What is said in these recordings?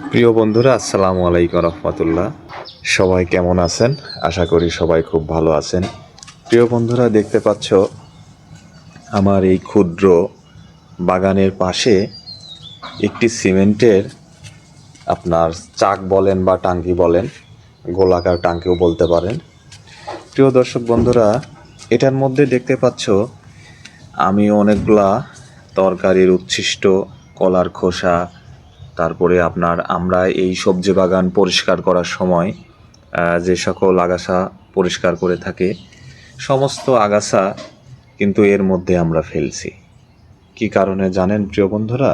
প্রিয় বন্ধুরা, আসসালামু আলাইকুম রহমতুল্লাহ। সবাই কেমন আছেন? আশা করি সবাই খুব ভালো আছেন। প্রিয় বন্ধুরা, দেখতে পাচ্ছ আমার এই ক্ষুদ্র বাগানের পাশে একটি সিমেন্টের আপনার চাক বলেন বা টাঙ্কি বলেন, গোলাকার টাঙ্কিও বলতে পারেন। প্রিয় দর্শক বন্ধুরা, এটার মধ্যে দেখতে পাচ্ছ আমি অনেকগুলা তরকারির উচ্ছিষ্ট, কলার খোসা, তারপরে আমরা এই সবজি বাগান পরিষ্কার করার সময় যে সকল আগাছা পরিষ্কার করে থাকে, সমস্ত আগাছা কিন্তু এর মধ্যে আমরা ফেলছি। কি কারণে জানেন প্রিয় বন্ধুরা?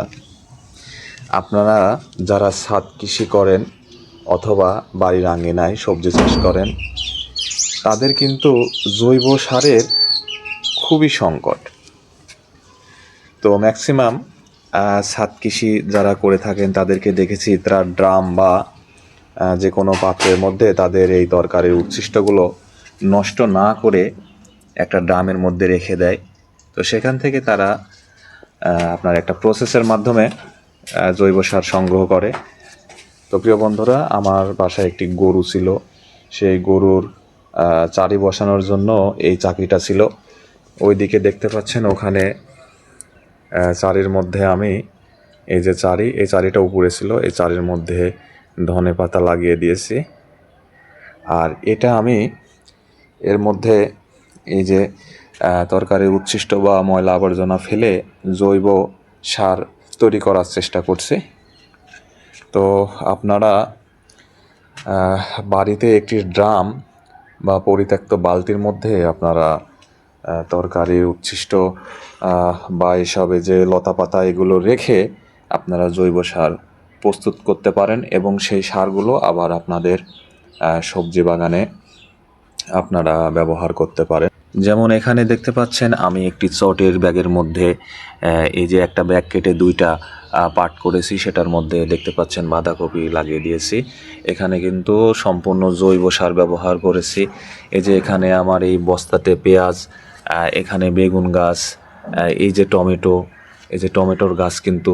আপনারা যারা ছাদ কৃষি করেন অথবা বাড়ির আঙিনায় সবজি চাষ করেন, তাদের কিন্তু জৈব সারের খুবই সংকট। তো ম্যাক্সিমাম ছাদ কৃষি যারা করে থাকেন তাদেরকে দেখেছি তারা ড্রাম বা যে কোনো পাত্রের মধ্যে তাদের এই তরকারির উচ্ছিষ্টগুলো নষ্ট না করে একটা ড্রামের মধ্যে রেখে দেয়। তো সেখান থেকে তারা আপনার একটা প্রসেসের মাধ্যমে জৈব সার সংগ্রহ করে। তো প্রিয় বন্ধুরা, আমার বাসায় একটি গরু ছিল। সেই গরুর চারি বসানোর জন্য এই চাকিটা ছিল। ওইদিকে দেখতে পাচ্ছেন, ওখানে চারির মধ্যে আমি এই যে এই চারিটা উপরে ছিল, এই চারির মধ্যে ধনে পাতা লাগিয়ে দিয়েছি। আর এটা আমি এর মধ্যে এই যে তরকারির উচ্ছিষ্ট বা ময়লা আবর্জনা ফেলে জৈব সার তৈরি করার চেষ্টা করছি। তো আপনারা বাড়িতে একটি ড্রাম বা পরিত্যক্ত বালতির মধ্যে আপনারা তরকারির উচ্ছিষ্ট বা এসবে যে লতা পাতা এগুলো রেখে আপনারা জৈব সার প্রস্তুত করতে পারেন এবং সেই সারগুলো আবার আপনাদের সবজি বাগানে আপনারা ব্যবহার করতে পারেন। যেমন এখানে দেখতে পাচ্ছেন আমি একটি চটের ব্যাগের মধ্যে এই যে একটা ব্যাগ কেটে দুইটা পার্ট করেছি, সেটার মধ্যে দেখতে পাচ্ছেন বাঁধাকপি লাগিয়ে দিয়েছি। এখানে কিন্তু সম্পূর্ণ জৈব সার ব্যবহার করেছি। এই যে এখানে আমার এই বস্তাতে পেঁয়াজ, এখানে বেগুন গাছ, এই যে টমেটো, এই যে টমেটোর গাছ কিন্তু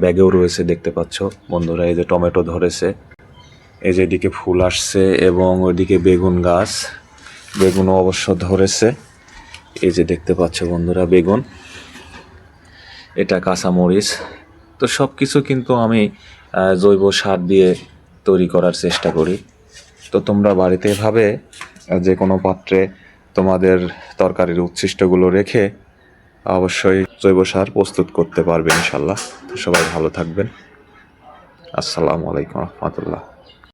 ব্যাগেও রয়েছে দেখতে পাচ্ছ বন্ধুরা। এই যে টমেটো ধরেছে, এই যে এদিকে ফুল আসছে এবং ওইদিকে বেগুন গাছ, বেগুনও অবশ্য ধরেছে। এই যে দেখতে পাচ্ছ বন্ধুরা বেগুন, এটা কাঁচামরিচ। তো সব কিছু কিন্তু আমি জৈব সার দিয়ে তৈরি করার চেষ্টা করি। তো তোমরা বাড়িতে এভাবে যে কোনো পাত্রে তোমাদের তরকারির উচ্ছিষ্টগুলো রেখে অবশ্যই জৈব সার প্রস্তুত করতে পারবে ইনশাল্লাহ। সবাই ভালো থাকবেন। আসসালামু আলাইকুম রহমতুল্লাহ।